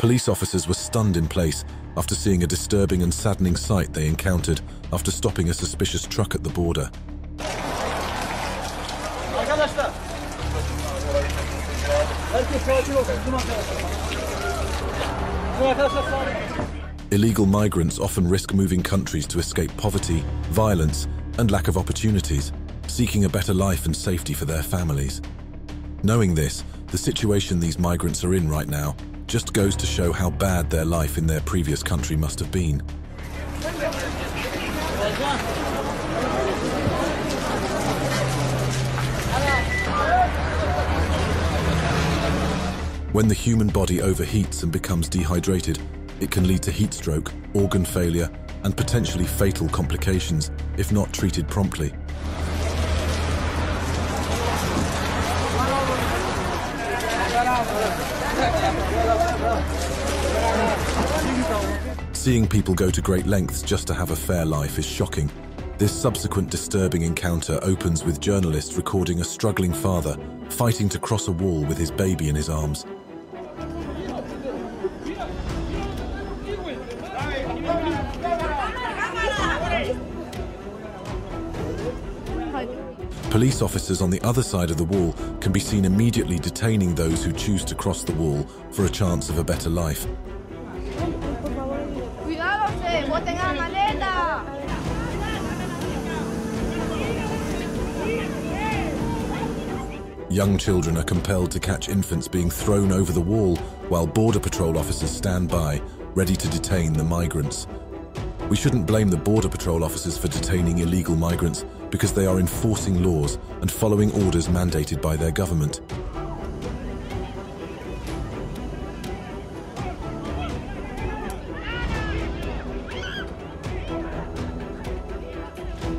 Police officers were stunned in place after seeing a disturbing and saddening sight they encountered after stopping a suspicious truck at the border. Illegal migrants often risk moving countries to escape poverty, violence, and lack of opportunities, seeking a better life and safety for their families. Knowing this, the situation these migrants are in right now just goes to show how bad their life in their previous country must have been. When the human body overheats and becomes dehydrated, it can lead to heat stroke, organ failure, and potentially fatal complications if not treated promptly. Seeing people go to great lengths just to have a fair life is shocking. This subsequent disturbing encounter opens with journalists recording a struggling father fighting to cross a wall with his baby in his arms. Police officers on the other side of the wall can be seen immediately detaining those who choose to cross the wall for a chance of a better life. Young children are compelled to catch infants being thrown over the wall while Border Patrol officers stand by, ready to detain the migrants. We shouldn't blame the Border Patrol officers for detaining illegal migrants because they are enforcing laws and following orders mandated by their government.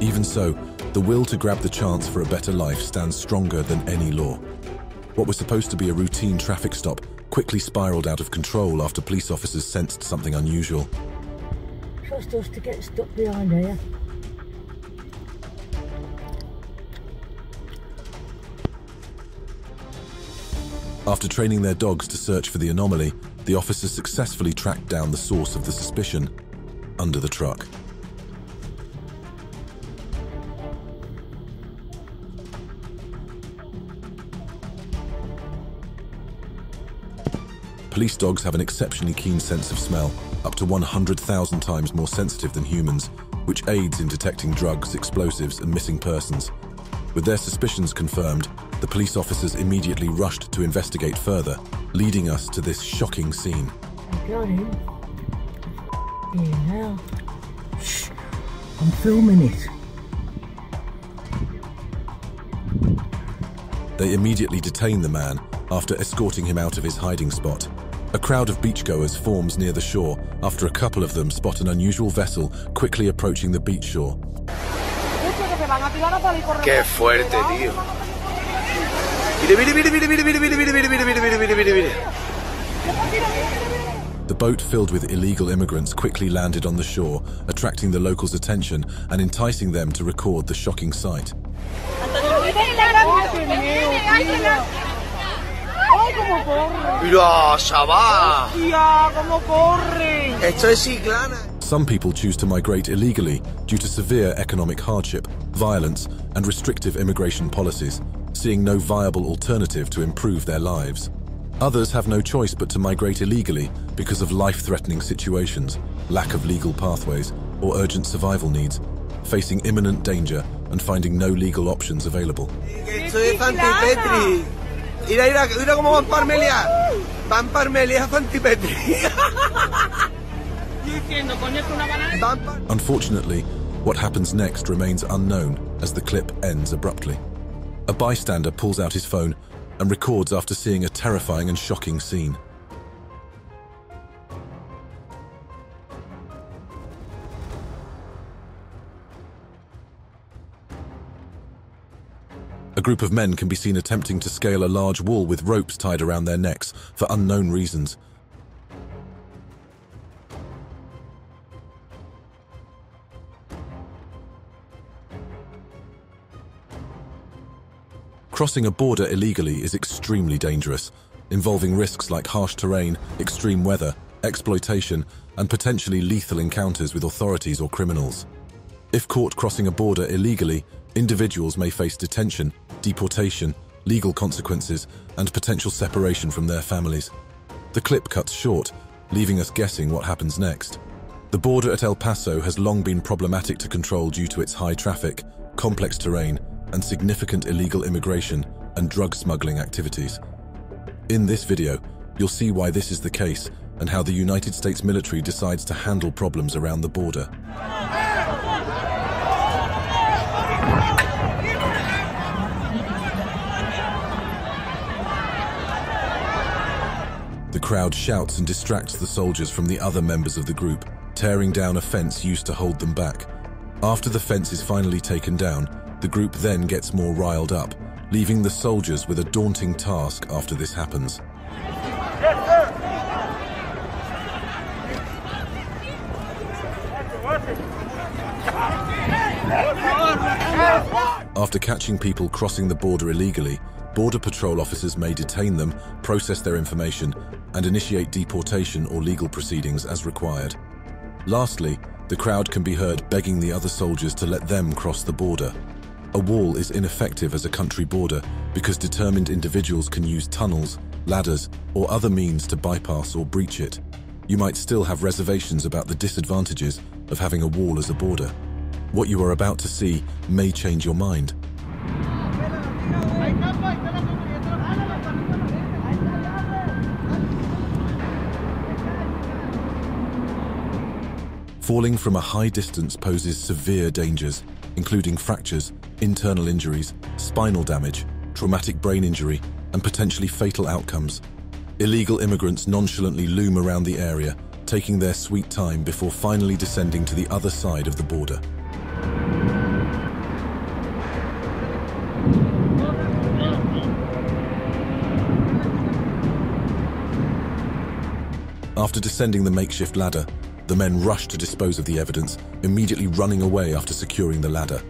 Even so, the will to grab the chance for a better life stands stronger than any law. What was supposed to be a routine traffic stop quickly spiraled out of control after police officers sensed something unusual. Trust us to get stuck behind here. After training their dogs to search for the anomaly, the officers successfully tracked down the source of the suspicion under the truck. Police dogs have an exceptionally keen sense of smell, up to 100,000 times more sensitive than humans, which aids in detecting drugs, explosives, and missing persons. With their suspicions confirmed, the police officers immediately rushed to investigate further, leading us to this shocking scene. I got him. Yeah, now. Shh, I'm filming it. They immediately detain the man after escorting him out of his hiding spot. A crowd of beachgoers forms near the shore after a couple of them spot an unusual vessel quickly approaching the beach shore. Qué fuerte, tío. Mire, mire, mire, mire, mire, mire, mire, mire, mire, mire, mire, mire, mire. The boat filled with illegal immigrants quickly landed on the shore, attracting the locals' attention and enticing them to record the shocking sight. Mira, chaval. Esto es Chiclana. Some people choose to migrate illegally due to severe economic hardship, violence, and restrictive immigration policies, seeing no viable alternative to improve their lives. Others have no choice but to migrate illegally because of life-threatening situations, lack of legal pathways, or urgent survival needs, facing imminent danger and finding no legal options available. Esto es Fantipetri. Mira, mira, mira cómo van Parmelia. Van Parmelia, Fantipetri. Unfortunately, what happens next remains unknown as the clip ends abruptly. A bystander pulls out his phone and records after seeing a terrifying and shocking scene. A group of men can be seen attempting to scale a large wall with ropes tied around their necks for unknown reasons. Crossing a border illegally is extremely dangerous, involving risks like harsh terrain, extreme weather, exploitation, and potentially lethal encounters with authorities or criminals. If caught crossing a border illegally, individuals may face detention, deportation, legal consequences, and potential separation from their families. The clip cuts short, leaving us guessing what happens next. The border at El Paso has long been problematic to control due to its high traffic, complex terrain, and significant illegal immigration and drug smuggling activities. In this video, you'll see why this is the case and how the United States military decides to handle problems around the border. The crowd shouts and distracts the soldiers from the other members of the group, tearing down a fence used to hold them back. After the fence is finally taken down, the group then gets more riled up, leaving the soldiers with a daunting task after this happens. After catching people crossing the border illegally, Border Patrol officers may detain them, process their information, and initiate deportation or legal proceedings as required. Lastly, the crowd can be heard begging the other soldiers to let them cross the border. A wall is ineffective as a country border because determined individuals can use tunnels, ladders, or other means to bypass or breach it. You might still have reservations about the disadvantages of having a wall as a border. What you are about to see may change your mind. Falling from a high distance poses severe dangers, including fractures, internal injuries, spinal damage, traumatic brain injury, and potentially fatal outcomes. Illegal immigrants nonchalantly loom around the area, taking their sweet time before finally descending to the other side of the border. After descending the makeshift ladder, the men rush to dispose of the evidence, immediately running away after securing the ladder.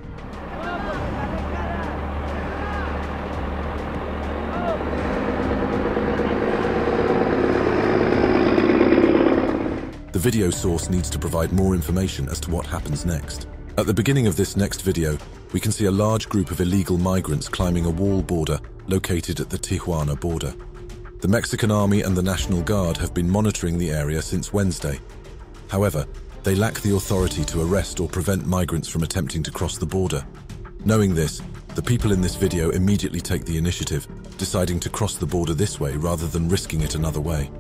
The video source needs to provide more information as to what happens next. At the beginning of this next video, we can see a large group of illegal migrants climbing a wall border located at the Tijuana border. The Mexican Army and the National Guard have been monitoring the area since Wednesday. However, they lack the authority to arrest or prevent migrants from attempting to cross the border. Knowing this, the people in this video immediately take the initiative, deciding to cross the border this way rather than risking it another way.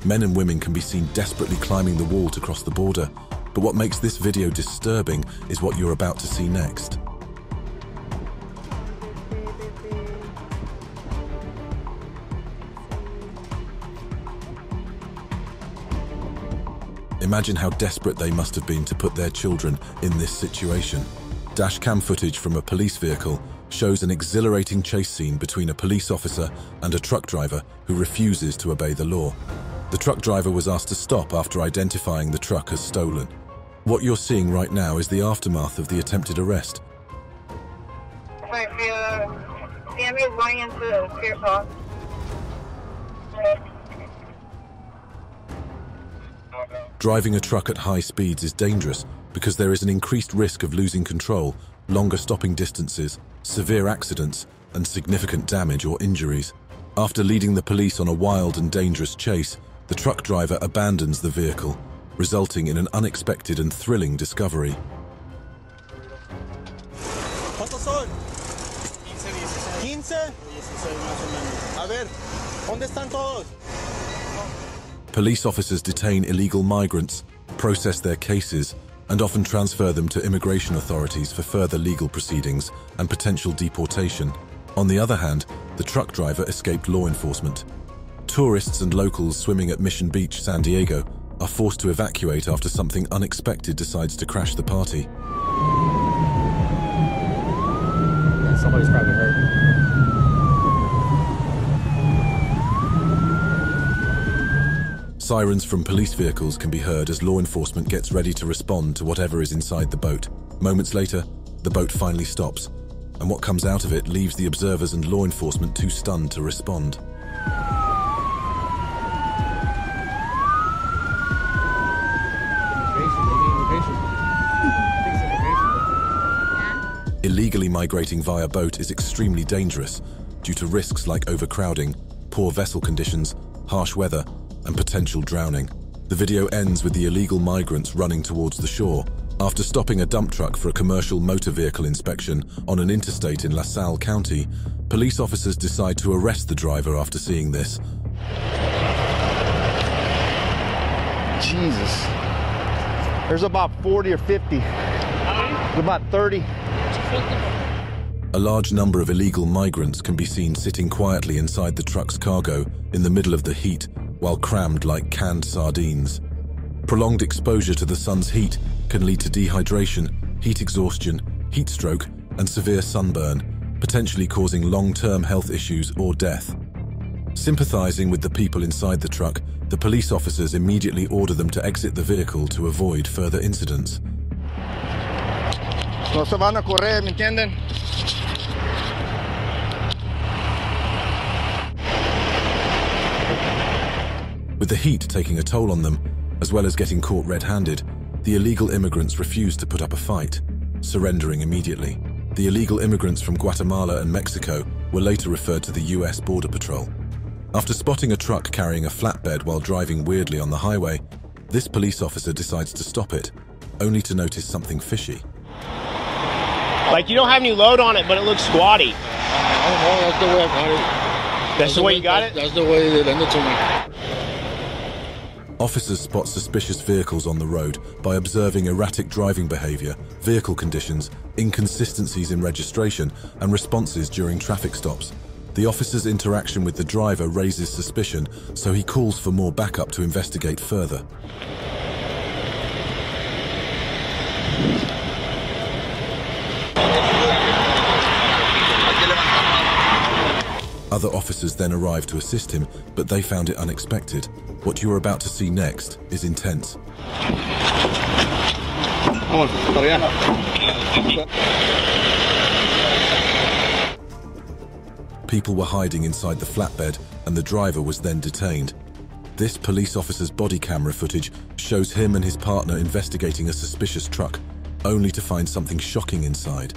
Men and women can be seen desperately climbing the wall to cross the border, but what makes this video disturbing is what you're about to see next. Imagine how desperate they must have been to put their children in this situation. Dashcam footage from a police vehicle shows an exhilarating chase scene between a police officer and a truck driver who refuses to obey the law. The truck driver was asked to stop after identifying the truck as stolen. What you're seeing right now is the aftermath of the attempted arrest. Family is going into Spirit Park. Driving a truck at high speeds is dangerous because there is an increased risk of losing control, longer stopping distances, severe accidents, and significant damage or injuries. After leading the police on a wild and dangerous chase, the truck driver abandons the vehicle, resulting in an unexpected and thrilling discovery. ¿Cuántos son? 15. A ver, ¿dónde están todos? Police officers detain illegal migrants, process their cases, and often transfer them to immigration authorities for further legal proceedings and potential deportation. On the other hand, the truck driver escaped law enforcement. Tourists and locals swimming at Mission Beach, San Diego, are forced to evacuate after something unexpected decides to crash the party. Yeah, somebody's probably hurt. Sirens from police vehicles can be heard as law enforcement gets ready to respond to whatever is inside the boat. Moments later, the boat finally stops, and what comes out of it leaves the observers and law enforcement too stunned to respond. Illegally migrating via boat is extremely dangerous due to risks like overcrowding, poor vessel conditions, harsh weather, and potential drowning. The video ends with the illegal migrants running towards the shore. After stopping a dump truck for a commercial motor vehicle inspection on an interstate in LaSalle County, police officers decide to arrest the driver after seeing this. Jesus. There's about 40 or 50. There's about 30. A large number of illegal migrants can be seen sitting quietly inside the truck's cargo in the middle of the heat while crammed like canned sardines. Prolonged exposure to the sun's heat can lead to dehydration, heat exhaustion, heat stroke, and severe sunburn, potentially causing long-term health issues or death. Sympathizing with the people inside the truck, the police officers immediately order them to exit the vehicle to avoid further incidents. No se van a correr, ¿me entienden? With the heat taking a toll on them, as well as getting caught red-handed, the illegal immigrants refused to put up a fight, surrendering immediately. The illegal immigrants from Guatemala and Mexico were later referred to the US Border Patrol. After spotting a truck carrying a flatbed while driving weirdly on the highway, this police officer decides to stop it, only to notice something fishy. Like, you don't have any load on it, but it looks squatty. That's the way I got it. That's the way you got it? That's the way they lend it to me. Officers spot suspicious vehicles on the road by observing erratic driving behavior, vehicle conditions, inconsistencies in registration, and responses during traffic stops. The officer's interaction with the driver raises suspicion, so he calls for more backup to investigate further. Other officers then arrive to assist him, but they found it unexpected. What you are about to see next is intense. People were hiding inside the flatbed, and the driver was then detained. This police officer's body camera footage shows him and his partner investigating a suspicious truck, only to find something shocking inside.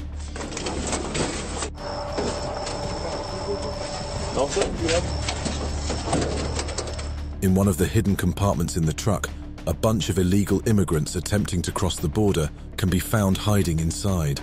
In one of the hidden compartments in the truck, a bunch of illegal immigrants attempting to cross the border can be found hiding inside.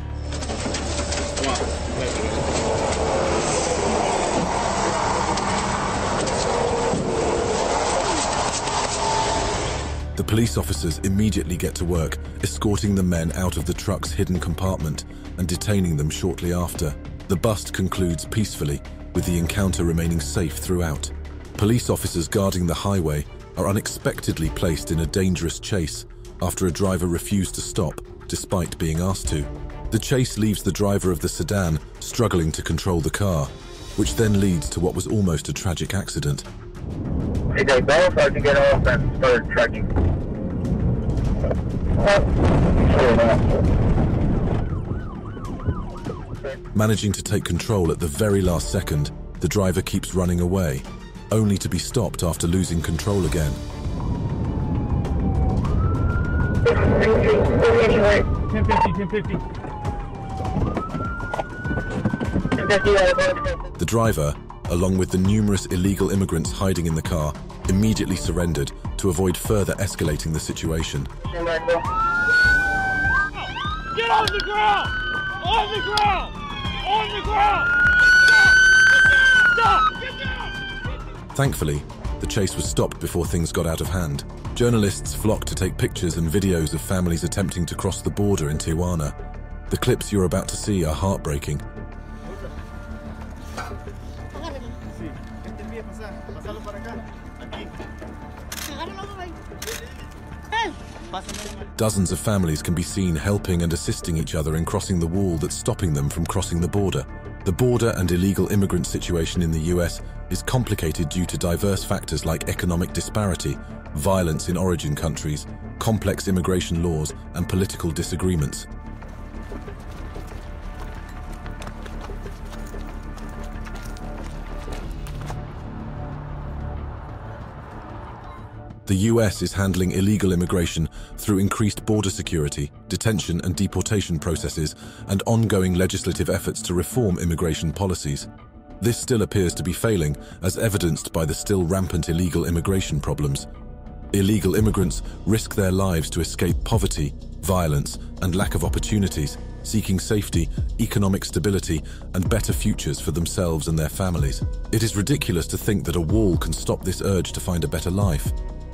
The police officers immediately get to work, escorting the men out of the truck's hidden compartment and detaining them shortly after. The bust concludes peacefully, with the encounter remaining safe throughout. Police officers guarding the highway are unexpectedly placed in a dangerous chase after a driver refused to stop, despite being asked to. The chase leaves the driver of the sedan struggling to control the car, which then leads to what was almost a tragic accident. Hey, they both are to get off and start trekking. Managing to take control at the very last second, the driver keeps running away, only to be stopped after losing control again. The driver, along with the numerous illegal immigrants hiding in the car, immediately surrendered to avoid further escalating the situation. Get on the ground! On the ground! On the ground! Stop! Get down! Thankfully, the chase was stopped before things got out of hand. Journalists flocked to take pictures and videos of families attempting to cross the border in Tijuana. The clips you're about to see are heartbreaking. Dozens of families can be seen helping and assisting each other in crossing the wall that's stopping them from crossing the border. The border and illegal immigrant situation in the US is complicated due to diverse factors like economic disparity, violence in origin countries, complex immigration laws, and political disagreements. The US is handling illegal immigration through increased border security, detention and deportation processes, and ongoing legislative efforts to reform immigration policies. This still appears to be failing, as evidenced by the still rampant illegal immigration problems. Illegal immigrants risk their lives to escape poverty, violence, and lack of opportunities, seeking safety, economic stability, and better futures for themselves and their families. It is ridiculous to think that a wall can stop this urge to find a better life.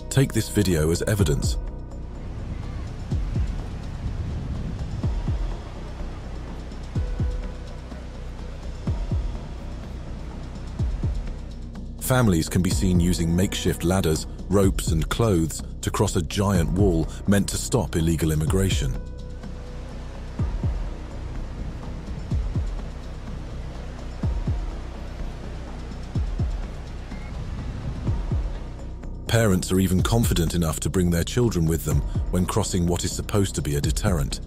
Take this video as evidence. Families can be seen using makeshift ladders, ropes, and clothes to cross a giant wall meant to stop illegal immigration. Parents are even confident enough to bring their children with them when crossing what is supposed to be a deterrent.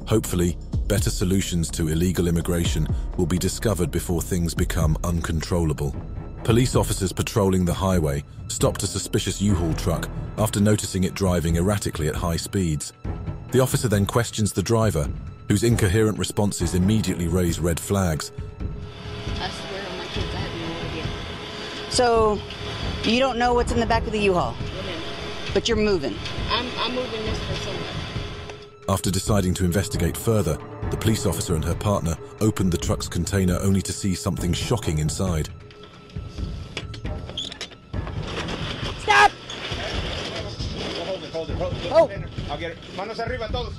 Hopefully, better solutions to illegal immigration will be discovered before things become uncontrollable. Police officers patrolling the highway stopped a suspicious U-Haul truck after noticing it driving erratically at high speeds. The officer then questions the driver, whose incoherent responses immediately raise red flags. I swear on my kids, I have no idea. So, you don't know what's in the back of the U-Haul? But you're moving? I'm moving this for somewhere. After deciding to investigate further, the police officer and her partner opened the truck's container only to see something shocking inside. Stop! Hold it. Oh! I'll get it. Manos arriba, todos.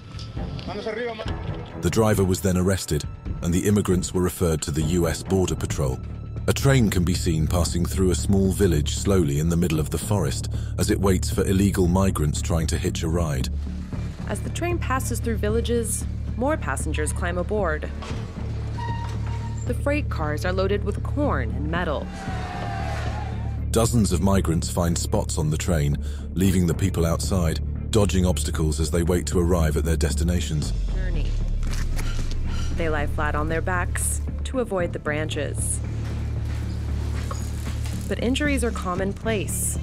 Manos arriba, man. The driver was then arrested, and the immigrants were referred to the US Border Patrol. A train can be seen passing through a small village slowly in the middle of the forest as it waits for illegal migrants trying to hitch a ride. As the train passes through villages, more passengers climb aboard. The freight cars are loaded with corn and metal. Dozens of migrants find spots on the train, leaving the people outside, dodging obstacles as they wait to arrive at their destinations. Journey. They lie flat on their backs to avoid the branches. But injuries are commonplace.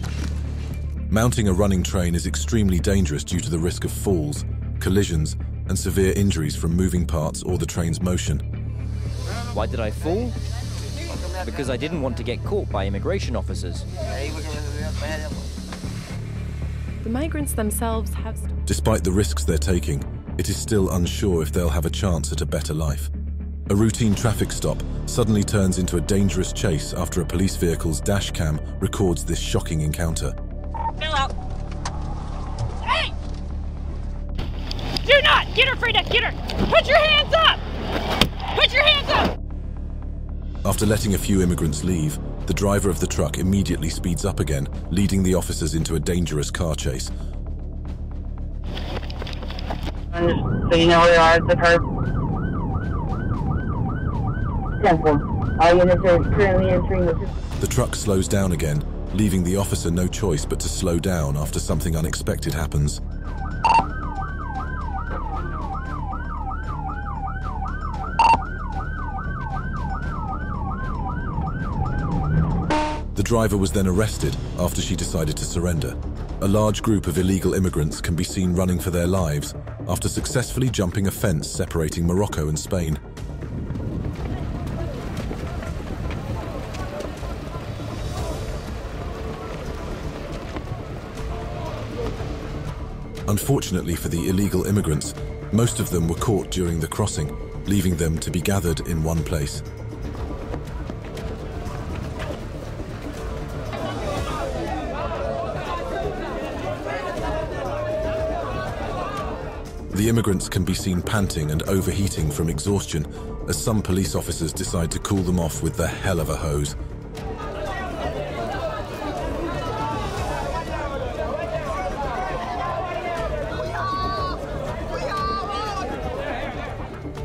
Mounting a running train is extremely dangerous due to the risk of falls, collisions, and severe injuries from moving parts or the train's motion. Why did I fall? Because I didn't want to get caught by immigration officers. The migrants themselves have... Despite the risks they're taking, it is still unsure if they'll have a chance at a better life. A routine traffic stop suddenly turns into a dangerous chase after a police vehicle's dash cam records this shocking encounter. Fill out. Hey! Do not! Get her, Frida! Get her! Put your hands up! Put your hands up! After letting a few immigrants leave, the driver of the truck immediately speeds up again, leading the officers into a dangerous car chase. So you know where you are, the car? 10-4. All units are currently entering the... The truck slows down again, leaving the officer no choice but to slow down after something unexpected happens. The driver was then arrested after she decided to surrender. A large group of illegal immigrants can be seen running for their lives after successfully jumping a fence separating Morocco and Spain. Unfortunately for the illegal immigrants, most of them were caught during the crossing, leaving them to be gathered in one place. The immigrants can be seen panting and overheating from exhaustion as some police officers decide to cool them off with the hell of a hose.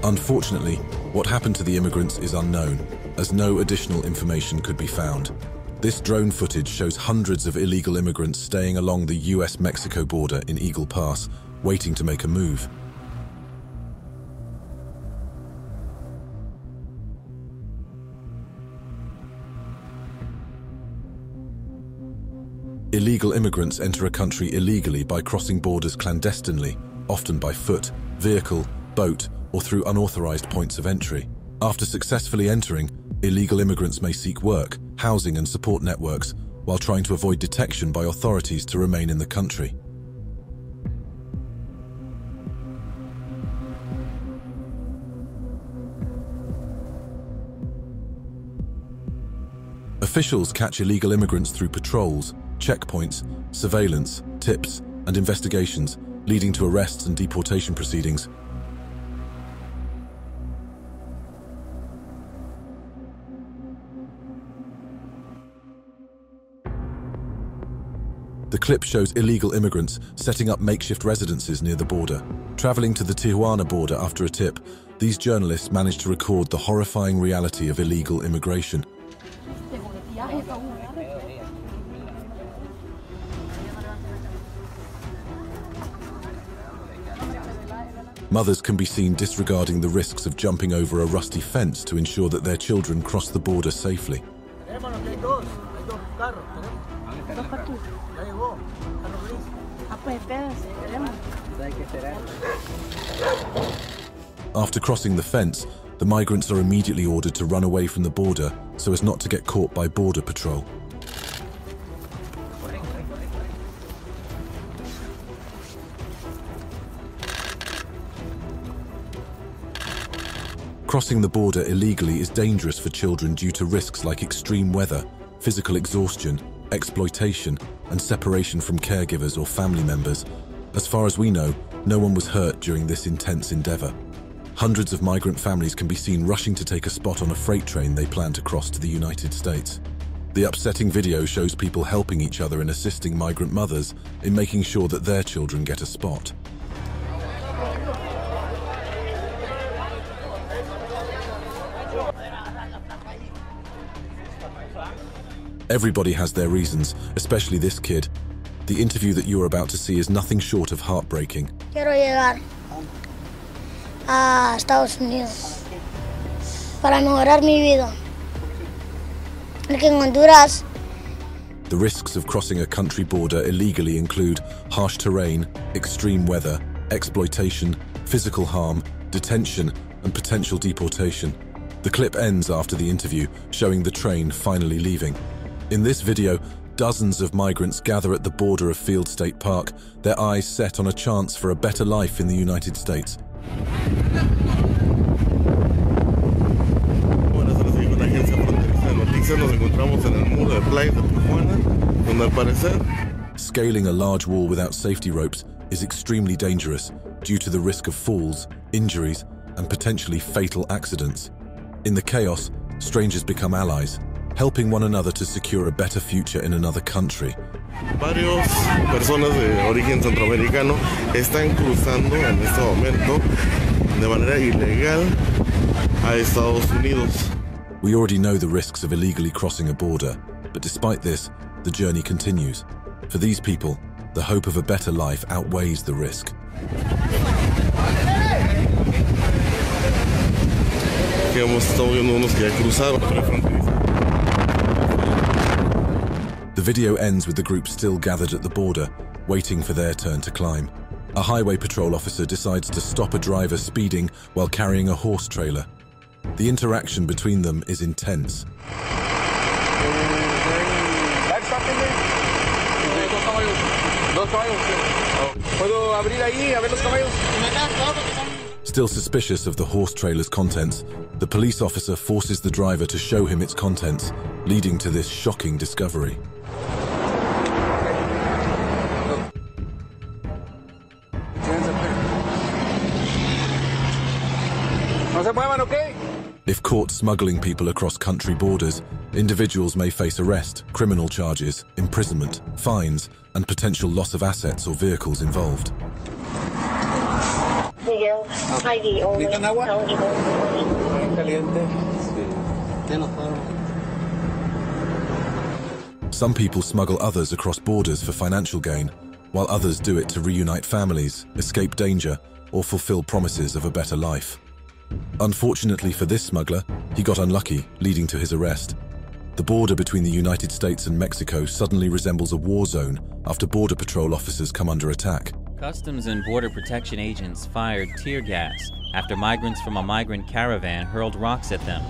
Unfortunately, what happened to the immigrants is unknown, as no additional information could be found. This drone footage shows hundreds of illegal immigrants staying along the US-Mexico border in Eagle Pass, waiting to make a move. Unfortunately, what happened to the immigrants is unknown, as no additional information could be found. This drone footage shows hundreds of illegal immigrants staying along the US-Mexico border in Eagle Pass, waiting to make a move. Unfortunately, what happened to the immigrants is unknown, as no additional information could be found. This drone footage shows hundreds of illegal immigrants staying along the US-Mexico border in Eagle Pass, waiting to make a move. Illegal immigrants enter a country illegally by crossing borders clandestinely, often by foot, vehicle, boat, or through unauthorized points of entry. After successfully entering, illegal immigrants may seek work, housing and support networks while trying to avoid detection by authorities to remain in the country. Officials catch illegal immigrants through patrols, checkpoints, surveillance, tips, and investigations, leading to arrests and deportation proceedings. The clip shows illegal immigrants setting up makeshift residences near the border. Traveling to the Tijuana border after a tip, these journalists managed to record the horrifying reality of illegal immigration. Mothers can be seen disregarding the risks of jumping over a rusty fence to ensure that their children cross the border safely. After crossing the fence, the migrants are immediately ordered to run away from the border so as not to get caught by border patrol. Crossing the border illegally is dangerous for children due to risks like extreme weather, physical exhaustion, exploitation, and separation from caregivers or family members. As far as we know, no one was hurt during this intense endeavor. Hundreds of migrant families can be seen rushing to take a spot on a freight train they plan to cross to the United States. The upsetting video shows people helping each other and assisting migrant mothers in making sure that their children get a spot. Everybody has their reasons, especially this kid. The interview that you are about to see is nothing short of heartbreaking. Quiero llegar a Estados Unidos para mejorar mi vida. Porque en Honduras. The risks of crossing a country border illegally include harsh terrain, extreme weather, exploitation, physical harm, detention, and potential deportation. The clip ends after the interview, showing the train finally leaving. In this video, dozens of migrants gather at the border of Field State Park, their eyes set on a chance for a better life in the United States. Buenas tardes, aquí con la agencia fronteriza de noticias. Nos encontramos en el muro de Playa de Tijuana, donde al parecer... Scaling a large wall without safety ropes is extremely dangerous due to the risk of falls, injuries, and potentially fatal accidents. In the chaos, strangers become allies, helping one another to secure a better future in another country. Varios personas de origen centroamericano están cruzando en este momento de manera ilegal a Estados Unidos. We already know the risks of illegally crossing a border, but despite this, the journey continues. For these people, the hope of a better life outweighs the risk. Que hemos estado viendo unos que ya cruzaron la fronteriza. The video ends with the group still gathered at the border, waiting for their turn to climb. A highway patrol officer decides to stop a driver speeding while carrying a horse trailer. The interaction between them is intense. Still suspicious of the horse trailer's contents, the police officer forces the driver to show him its contents, leading to this shocking discovery. If caught smuggling people across country borders, individuals may face arrest, criminal charges, imprisonment, fines, and potential loss of assets or vehicles involved. Some people smuggle others across borders for financial gain, while others do it to reunite families, escape danger, or fulfill promises of a better life. Unfortunately for this smuggler, he got unlucky, leading to his arrest. The border between the United States and Mexico suddenly resembles a war zone after Border Patrol officers come under attack. Customs and Border Protection agents fired tear gas after migrants from a migrant caravan hurled rocks at them.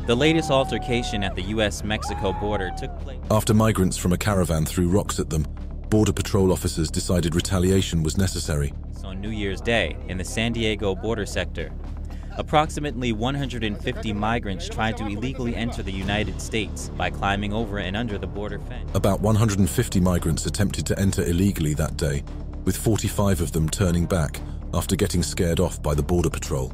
The latest altercation at the U.S.-Mexico border took place. After migrants from a caravan threw rocks at them, Border Patrol officers decided retaliation was necessary. On New Year's Day in the San Diego border sector, approximately 150 migrants tried to illegally enter the United States by climbing over and under the border fence. About 150 migrants attempted to enter illegally that day, with 45 of them turning back after getting scared off by the Border Patrol.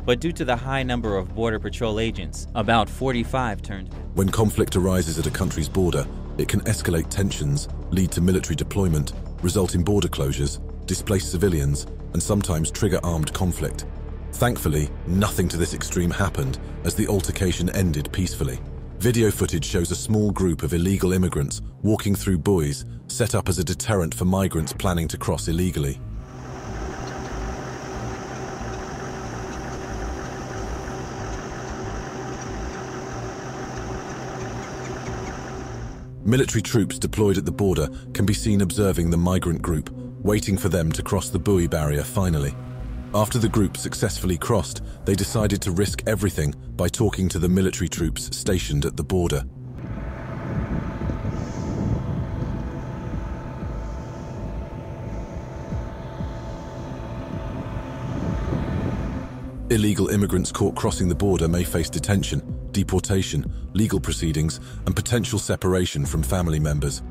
But due to the high number of Border Patrol agents, about 45 turned back. When conflict arises at a country's border, it can escalate tensions, lead to military deployment, result in border closures, displace civilians, and sometimes trigger armed conflict. Thankfully, nothing to this extreme happened as the altercation ended peacefully. Video footage shows a small group of illegal immigrants walking through buoys set up as a deterrent for migrants planning to cross illegally. Military troops deployed at the border can be seen observing the migrant group, waiting for them to cross the buoy barrier finally. After the group successfully crossed, they decided to risk everything by talking to the military troops stationed at the border. Illegal immigrants caught crossing the border may face detention, deportation, legal proceedings, and potential separation from family members.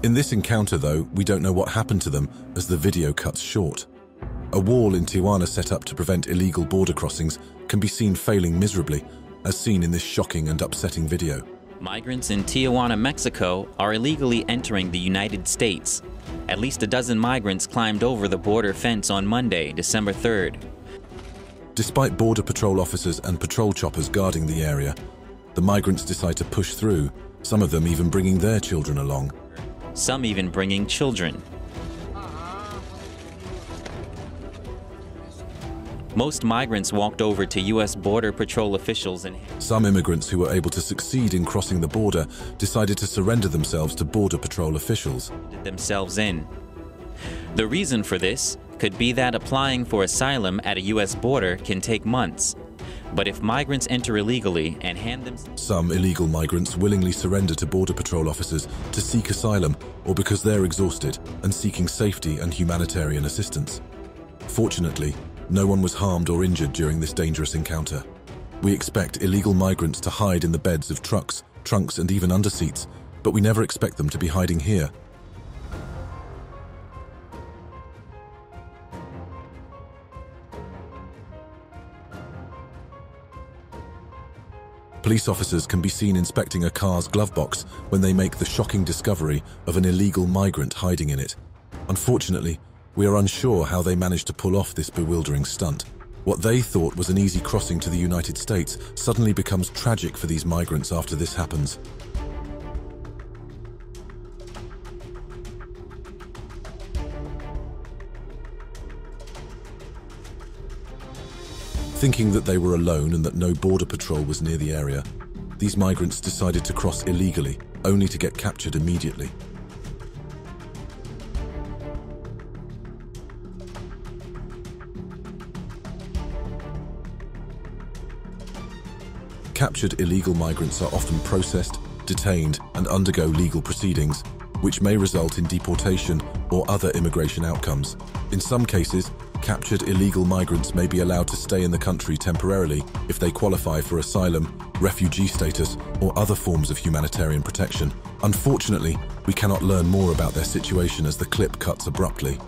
In this encounter, though, we don't know what happened to them as the video cuts short. A wall in Tijuana set up to prevent illegal border crossings can be seen failing miserably, as seen in this shocking and upsetting video. Migrants in Tijuana, Mexico are illegally entering the United States. At least a dozen migrants climbed over the border fence on Monday, December 3rd. Despite Border Patrol officers and patrol choppers guarding the area, the migrants decide to push through, some of them even bringing their children along. Some even bringing children. Most migrants walked over to U.S. Border Patrol officials and some immigrants who were able to succeed in crossing the border decided to surrender themselves to Border Patrol officials. Themselves in. The reason for this could be that applying for asylum at a U.S. border can take months. But if migrants enter illegally and hand them... Some illegal migrants willingly surrender to Border Patrol officers to seek asylum or because they're exhausted and seeking safety and humanitarian assistance. Fortunately, no one was harmed or injured during this dangerous encounter. We expect illegal migrants to hide in the beds of trucks, trunks, and even under seats, but we never expect them to be hiding here. Police officers can be seen inspecting a car's glove box when they make the shocking discovery of an illegal migrant hiding in it. Unfortunately, we are unsure how they managed to pull off this bewildering stunt. What they thought was an easy crossing to the United States suddenly becomes tragic for these migrants after this happens. Thinking that they were alone and that no border patrol was near the area, these migrants decided to cross illegally, only to get captured immediately. Captured illegal migrants are often processed, detained, and undergo legal proceedings, which may result in deportation or other immigration outcomes. In some cases, captured illegal migrants may be allowed to stay in the country temporarily if they qualify for asylum, refugee status, or other forms of humanitarian protection. Unfortunately, we cannot learn more about their situation as the clip cuts abruptly.